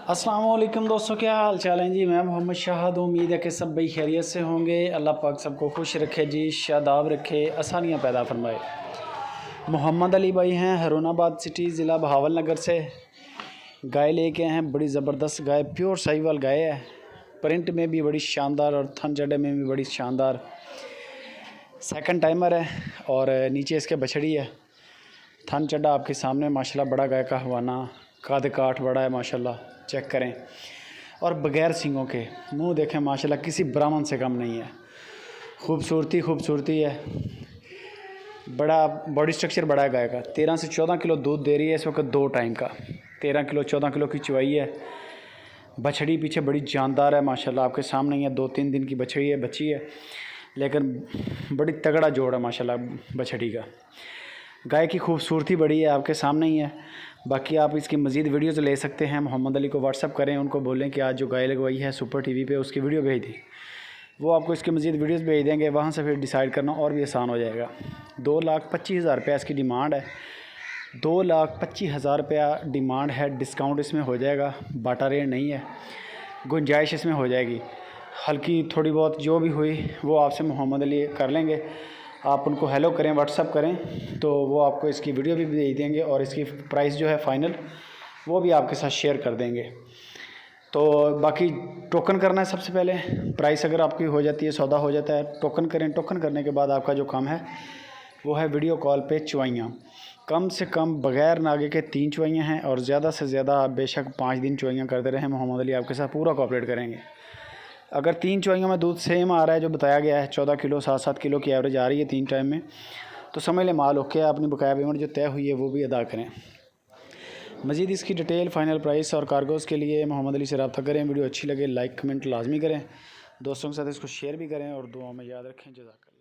अस्सलाम वालेकुम दोस्तों, क्या हाल चाल है जी। मैं मोहम्मद शाहद, उम्मीद है कि सब भाई खैरियत से होंगे। अल्लाह पाक सबको खुश रखे जी, शादाब रखे, आसानियाँ पैदा फरमाए। मोहम्मद अली भाई हैं हरुणाबाद सिटी, ज़िला बहावल नगर से। गाय लेके हैं, बड़ी ज़बरदस्त गाय, प्योर साहिवाल गाय है। प्रिंट में भी बड़ी शानदार और थन जड़े में भी बड़ी शानदार। सेकंड टाइमर है और नीचे इसके बछड़ी है। थन चड्डा आपके सामने माशाल्लाह, बड़ा गाय का हवाना, काद काठ बड़ा है माशाल्लाह, चेक करें। और बग़ैर सींगों के, मुंह देखें माशाल्लाह, किसी ब्राह्मण से कम नहीं है। खूबसूरती है। बड़ा बॉडी स्ट्रक्चर बड़ा है गाय का। 13 से 14 किलो दूध दे रही है इस वक्त, 2 टाइम का। 13 किलो 14 किलो की चुवाई है। बछड़ी पीछे बड़ी जानदार है माशाल्लाह, आपके सामने ही है। 2-3 दिन की बछड़ी है, बच्ची है, लेकिन बड़ी तगड़ा जोड़ है माशाल्लाह बछड़ी का। गाय की खूबसूरती बड़ी है, आपके सामने ही है। बाकी आप इसकी मज़ीद वीडियोज़ ले सकते हैं। मोहम्मद अली को व्हाट्सअप करें, उनको बोलें कि आज जो गाय लगवाई है सुपर टीवी पे, उसकी वीडियो भेज दी। वो आपको इसकी मज़ीद वीडियोज़ भेज देंगे, वहाँ से फिर डिसाइड करना और भी आसान हो जाएगा। 2,25,000 रुपया इसकी डिमांड है। 2,25,000 रुपया डिमांड है। डिस्काउंट इसमें हो जाएगा, बाटा रेट नहीं है, गुंजाइश इसमें हो जाएगी। हल्की थोड़ी बहुत जो भी हुई वो आपसे मोहम्मद अली कर लेंगे। आप उनको हेलो करें, व्हाट्सअप करें, तो वो आपको इसकी वीडियो भी भेज देंगे और इसकी प्राइस जो है फ़ाइनल वो भी आपके साथ शेयर कर देंगे। तो बाकी टोकन करना है सबसे पहले। प्राइस अगर आपकी हो जाती है, सौदा हो जाता है, टोकन करें। टोकन करने के बाद आपका जो काम है वो है वीडियो कॉल पे चुवाइयाँ। कम से कम बग़ैर नागे के 3 चुवाइयाँ हैं, और ज़्यादा से ज़्यादा आप बेशक 5 दिन चुवाइयाँ करते रहें, मोहम्मद अली आपके साथ पूरा कोऑपरेट करेंगे। अगर 3 चुवाइयों में दूध सेम आ रहा है जो बताया गया है, 14 किलो 7-7 किलो की एवरेज आ रही है 3 टाइम में, तो समझ लें माल ओके। अपनी बकाया पेमेंट जो तय हुई है वो भी अदा करें। मज़ीद इसकी डिटेल, फाइनल प्राइस और कार्गोज़ के लिए मोहम्मद अली से रब्ता करें। वीडियो अच्छी लगे लाइक कमेंट लाजमी करें, दोस्तों के साथ इसको शेयर भी करें और दुआ में याद रखें। जज़ाकल्लाह।